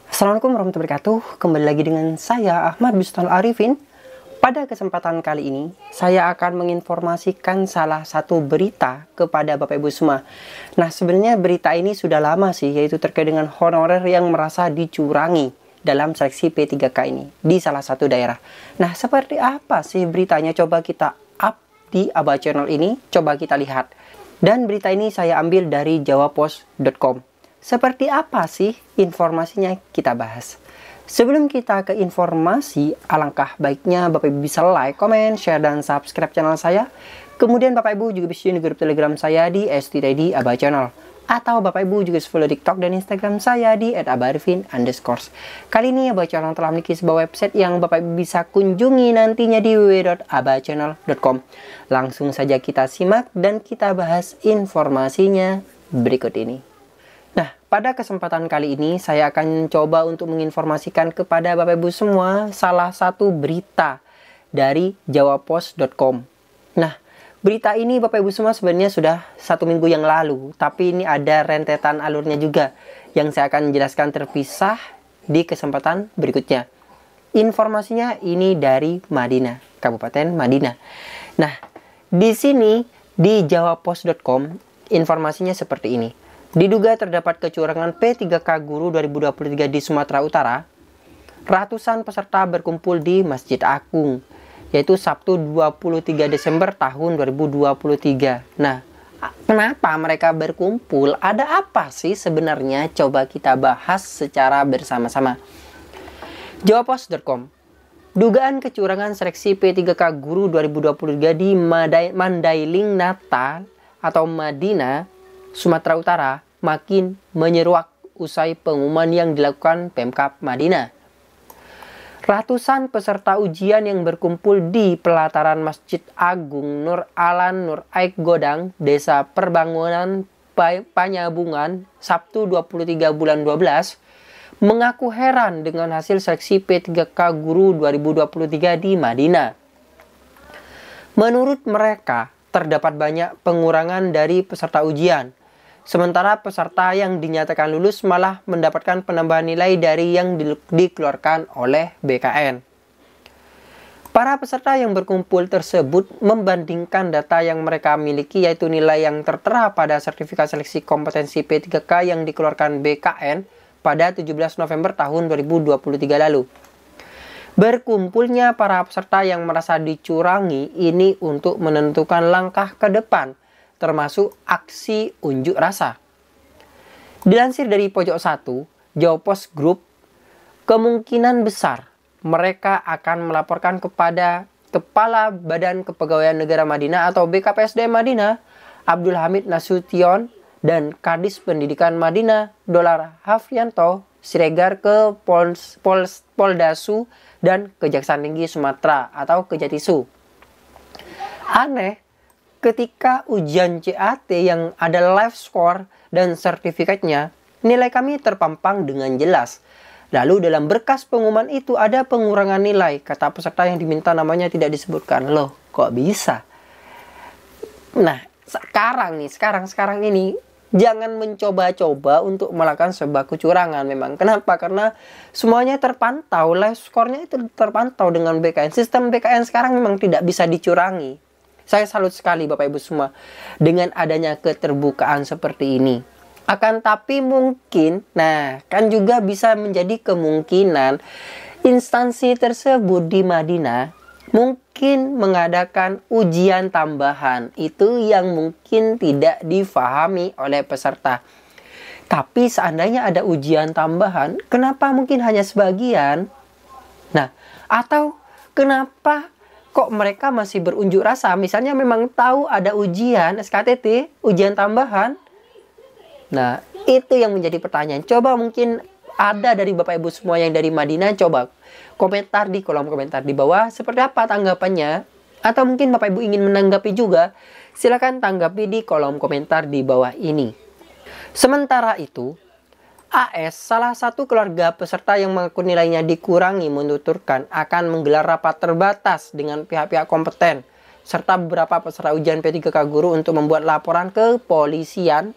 Assalamualaikum warahmatullahi wabarakatuh. Kembali lagi dengan saya Ahmad Bustonul Arifin. Pada kesempatan kali ini saya akan menginformasikan salah satu berita kepada Bapak Ibu semua. Nah, sebenarnya berita ini sudah lama sih, yaitu terkait dengan honorer yang merasa dicurangi dalam seleksi P3K ini di salah satu daerah. Nah, seperti apa sih beritanya? Coba kita up di Aba Channel ini, coba kita lihat. Dan berita ini saya ambil dari jawapos.com. Seperti apa sih informasinya, kita bahas. Sebelum kita ke informasi, alangkah baiknya Bapak Ibu bisa like, comment, share, dan subscribe channel saya. Kemudian Bapak Ibu juga bisa join di grup Telegram saya di @std Aba Channel. Atau Bapak Ibu juga follow TikTok dan Instagram saya di @abarifin_. Kali ini Aba Channel telah memiliki sebuah website yang Bapak Ibu bisa kunjungi nantinya di www.abachannel.com. Langsung saja kita simak dan kita bahas informasinya berikut ini. Nah, pada kesempatan kali ini saya akan coba untuk menginformasikan kepada Bapak Ibu semua salah satu berita dari jawapos.com. Nah, berita ini Bapak Ibu semua sebenarnya sudah 1 minggu yang lalu, tapi ini ada rentetan alurnya juga yang saya akan jelaskan terpisah di kesempatan berikutnya. Informasinya ini dari Madinah, Kabupaten Madinah. Nah, di sini di jawapos.com informasinya seperti ini. Diduga terdapat kecurangan P3K Guru 2023 di Sumatera Utara. Ratusan peserta berkumpul di Masjid Agung, yaitu Sabtu 23 Desember tahun 2023. Nah, kenapa mereka berkumpul? Ada apa sih sebenarnya? Coba kita bahas secara bersama-sama. Jawapos.com. Dugaan kecurangan seleksi P3K Guru 2023 di Mandailing Natal atau Madinah, Sumatera Utara makin menyeruak usai pengumuman yang dilakukan Pemkab Madinah. Ratusan peserta ujian yang berkumpul di pelataran Masjid Agung Nur Alan Nur Aik Godang, Desa Perbangunan Panyabungan, Sabtu 23 bulan 12, mengaku heran dengan hasil seleksi P3K Guru 2023 di Madinah. Menurut mereka, terdapat banyak pengurangan dari peserta ujian. Sementara peserta yang dinyatakan lulus malah mendapatkan penambahan nilai dari yang dikeluarkan oleh BKN. Para peserta yang berkumpul tersebut membandingkan data yang mereka miliki, yaitu nilai yang tertera pada sertifikat seleksi kompetensi P3K yang dikeluarkan BKN pada 17 November tahun 2023 lalu. Berkumpulnya para peserta yang merasa dicurangi ini untuk menentukan langkah ke depan, termasuk aksi unjuk rasa. Dilansir dari pojok 1, Jawapos Group, kemungkinan besar mereka akan melaporkan kepada Kepala Badan Kepegawaian Negara Madinah atau BKPSDM Madinah, Abdul Hamid Nasution, dan Kadis Pendidikan Madinah, Dolar Hafrianto Siregar ke Poldasu dan Kejaksaan Tinggi Sumatera atau Kejatisu. Aneh, ketika ujian CAT yang ada live score dan sertifikatnya, nilai kami terpampang dengan jelas. Lalu dalam berkas pengumuman itu ada pengurangan nilai, kata peserta yang diminta namanya tidak disebutkan. Loh, kok bisa? Nah, sekarang ini jangan mencoba-coba untuk melakukan sebuah kecurangan memang. Kenapa? Karena semuanya terpantau, live score-nya itu terpantau dengan BKN. Sistem BKN sekarang memang tidak bisa dicurangi. Saya salut sekali Bapak Ibu semua dengan adanya keterbukaan seperti ini. Akan tapi mungkin, nah kan juga bisa menjadi kemungkinan instansi tersebut di Madinah mungkin mengadakan ujian tambahan. Itu yang mungkin tidak difahami oleh peserta. Tapi seandainya ada ujian tambahan, kenapa mungkin hanya sebagian? Nah, atau kenapa kok mereka masih berunjuk rasa? Misalnya memang tahu ada ujian SKTT, ujian tambahan. Nah, itu yang menjadi pertanyaan. Coba mungkin ada dari Bapak Ibu semua yang dari Madinah, coba komentar di kolom komentar di bawah seperti apa tanggapannya. Atau mungkin Bapak Ibu ingin menanggapi juga, silakan tanggapi di kolom komentar di bawah ini. Sementara itu, AS, salah satu keluarga peserta yang mengaku nilainya dikurangi, menuturkan akan menggelar rapat terbatas dengan pihak-pihak kompeten serta beberapa peserta ujian P3K Guru untuk membuat laporan ke kepolisian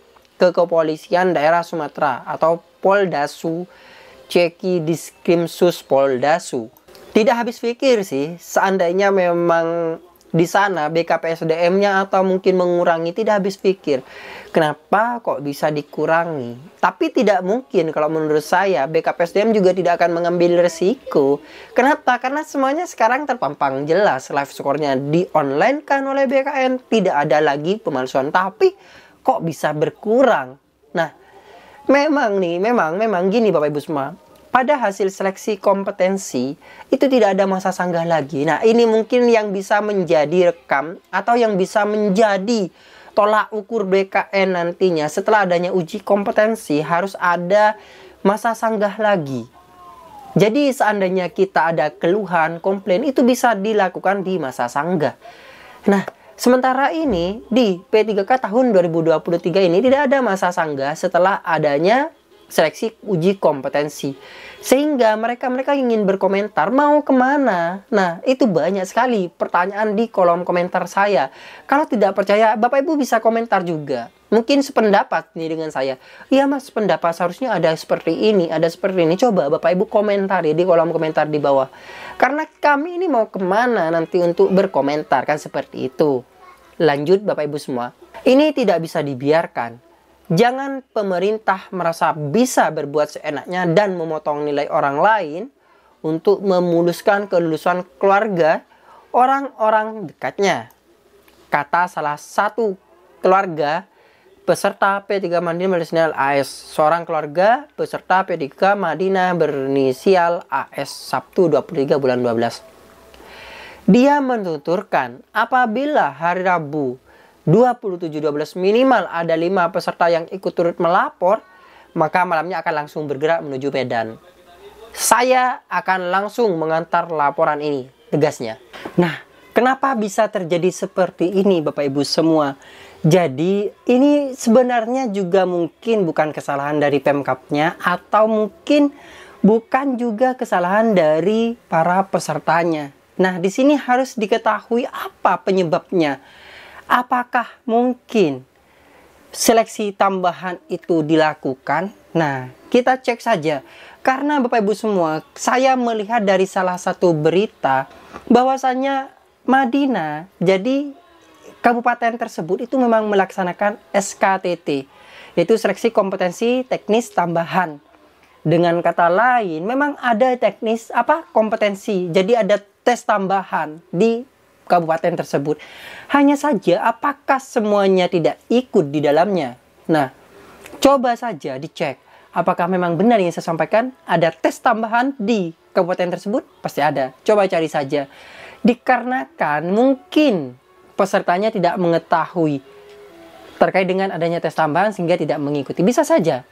daerah Sumatera atau Poldasu Ceki Diskrimsus Poldasu. Tidak habis pikir sih, seandainya memang di sana BKPSDM-nya atau mungkin mengurangi, tidak habis pikir. Kenapa kok bisa dikurangi? Tapi tidak mungkin kalau menurut saya BKPSDM juga tidak akan mengambil resiko. Kenapa? Karena semuanya sekarang terpampang jelas. Live score-nya di online kan oleh BKN. Tidak ada lagi pemalsuan. Tapi kok bisa berkurang? Nah, memang gini Bapak Ibu semua. Pada hasil seleksi kompetensi itu tidak ada masa sanggah lagi. Nah, ini mungkin yang bisa menjadi rekam atau yang bisa menjadi tolak ukur BKN nantinya. Setelah adanya uji kompetensi harus ada masa sanggah lagi. Jadi seandainya kita ada keluhan, komplain, itu bisa dilakukan di masa sanggah. Nah, sementara ini di P3K tahun 2023 ini tidak ada masa sanggah setelah adanya seleksi uji kompetensi. Sehingga mereka ingin berkomentar mau kemana. Nah, itu banyak sekali pertanyaan di kolom komentar saya. Kalau tidak percaya, Bapak Ibu bisa komentar juga. Mungkin sependapat nih dengan saya. Iya Mas, pendapat seharusnya ada seperti ini, ada seperti ini. Coba Bapak Ibu komentar ya di kolom komentar di bawah. Karena kami ini mau kemana nanti untuk berkomentar, kan seperti itu. Lanjut Bapak Ibu semua. Ini tidak bisa dibiarkan. Jangan pemerintah merasa bisa berbuat seenaknya dan memotong nilai orang lain untuk memuluskan kelulusan keluarga orang-orang dekatnya. Kata salah satu keluarga peserta P3 Madinah berinisial AS. Seorang keluarga peserta P3 Madinah berinisial AS Sabtu 23 bulan 12. Dia menuturkan apabila hari Rabu 27.12 minimal ada 5 peserta yang ikut turut melapor, maka malamnya akan langsung bergerak menuju Medan. Saya akan langsung mengantar laporan ini, tegasnya. Nah, kenapa bisa terjadi seperti ini Bapak Ibu semua? Jadi, ini sebenarnya juga mungkin bukan kesalahan dari Pemkapnya atau mungkin bukan juga kesalahan dari para pesertanya. Nah, di sini harus diketahui apa penyebabnya. Apakah mungkin seleksi tambahan itu dilakukan? Nah, kita cek saja. Karena Bapak Ibu semua, saya melihat dari salah satu berita bahwasannya Madinah, jadi kabupaten tersebut itu memang melaksanakan SKTT, yaitu seleksi kompetensi teknis tambahan. Dengan kata lain, memang ada teknis kompetensi. Jadi ada tes tambahan di kabupaten tersebut. Hanya saja apakah semuanya tidak ikut di dalamnya? Nah, coba saja dicek. Apakah memang benar yang saya sampaikan? Ada tes tambahan di kabupaten tersebut? Pasti ada. Coba cari saja. Dikarenakan mungkin pesertanya tidak mengetahui terkait dengan adanya tes tambahan sehingga tidak mengikuti. Bisa saja.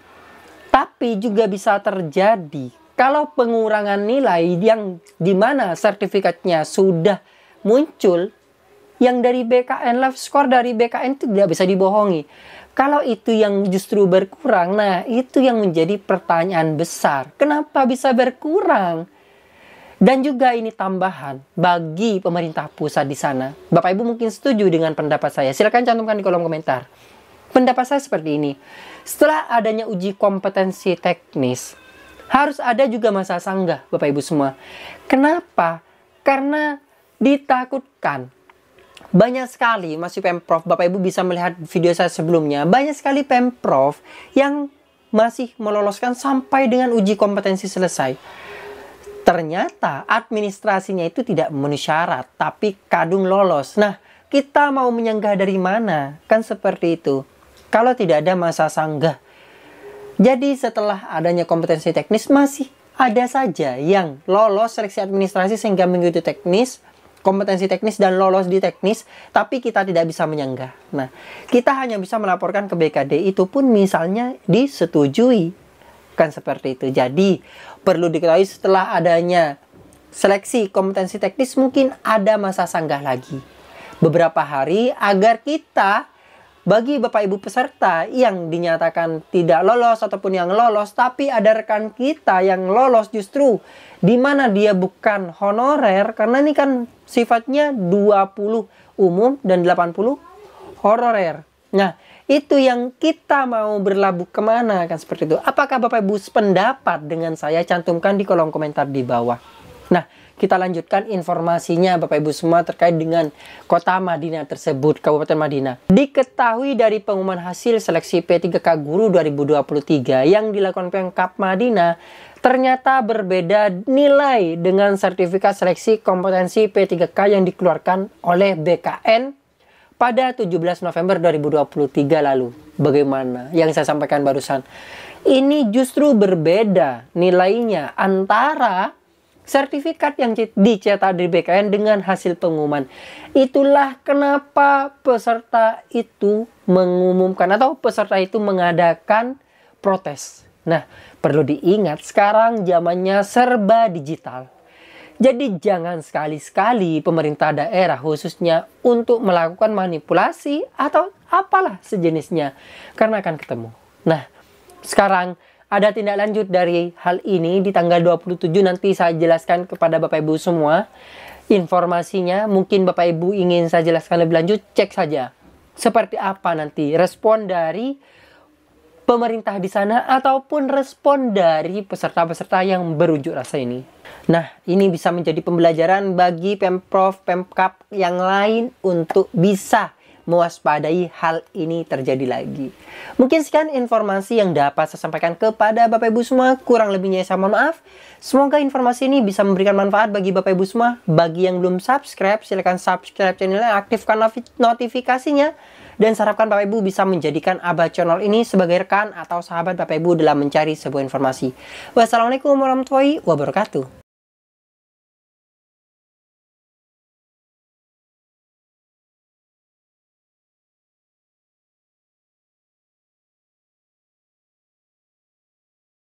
Tapi juga bisa terjadi kalau pengurangan nilai yang dimana sertifikatnya sudah muncul, yang dari BKN, live score dari BKN itu tidak bisa dibohongi. Kalau itu yang justru berkurang, nah itu yang menjadi pertanyaan besar. Kenapa bisa berkurang? Dan juga ini tambahan bagi pemerintah pusat di sana. Bapak Ibu mungkin setuju dengan pendapat saya. Silakan cantumkan di kolom komentar. Pendapat saya seperti ini. Setelah adanya uji kompetensi teknis, harus ada juga masa sanggah, Bapak Ibu semua. Kenapa? Karena ditakutkan. Banyak sekali masih Pemprov, Bapak Ibu bisa melihat video saya sebelumnya, banyak sekali Pemprov yang masih meloloskan sampai dengan uji kompetensi selesai. Ternyata administrasinya itu tidak memenuhi syarat, tapi kadung lolos. Nah, kita mau menyanggah dari mana? Kan seperti itu. Kalau tidak ada masa sanggah. Jadi setelah adanya kompetensi teknis, masih ada saja yang lolos seleksi administrasi sehingga mengikuti teknis, kompetensi teknis dan lolos di teknis, tapi kita tidak bisa menyanggah. Nah, kita hanya bisa melaporkan ke BKD, itu pun misalnya disetujui. Kan seperti itu. Jadi, perlu diketahui setelah adanya seleksi kompetensi teknis, mungkin ada masa sanggah lagi. Beberapa hari agar kita, bagi Bapak Ibu peserta yang dinyatakan tidak lolos ataupun yang lolos, tapi ada rekan kita yang lolos justru di mana dia bukan honorer, karena ini kan sifatnya 20 umum dan 80 honorer. Nah, itu yang kita mau berlabuh kemana kan seperti itu. Apakah Bapak Ibu sependapat dengan saya? Cantumkan di kolom komentar di bawah. Nah, kita lanjutkan informasinya Bapak Ibu semua terkait dengan kota Madinah tersebut, Kabupaten Madinah. Diketahui dari pengumuman hasil seleksi P3K Guru 2023 yang dilakukan Pemkab Madinah, ternyata berbeda nilai dengan sertifikat seleksi kompetensi P3K yang dikeluarkan oleh BKN pada 17 November 2023 lalu. Bagaimana yang saya sampaikan barusan? Ini justru berbeda nilainya antara sertifikat yang dicetak di BKN dengan hasil pengumuman. Itulah kenapa peserta itu mengumumkan atau peserta itu mengadakan protes. Nah, perlu diingat sekarang zamannya serba digital. Jadi jangan sekali-sekali pemerintah daerah khususnya untuk melakukan manipulasi atau apalah sejenisnya. Karena akan ketemu. Nah, sekarang ada tindak lanjut dari hal ini di tanggal 27 nanti saya jelaskan kepada Bapak Ibu semua. Informasinya mungkin Bapak Ibu ingin saya jelaskan lebih lanjut, cek saja. Seperti apa nanti respon dari pemerintah di sana ataupun respon dari peserta-peserta yang berunjuk rasa ini. Nah, ini bisa menjadi pembelajaran bagi Pemprov, Pemkab yang lain untuk bisa mewaspadai hal ini terjadi lagi. Mungkin sekian informasi yang dapat saya sampaikan kepada Bapak Ibu semua. Kurang lebihnya saya mohon maaf. Semoga informasi ini bisa memberikan manfaat bagi Bapak Ibu semua. Bagi yang belum subscribe, silahkan subscribe channelnya, aktifkan notifikasinya. Dan saya harapkan Bapak Ibu bisa menjadikan Abah Channel ini sebagai rekan atau sahabat Bapak Ibu dalam mencari sebuah informasi. Wassalamualaikum warahmatullahi wabarakatuh.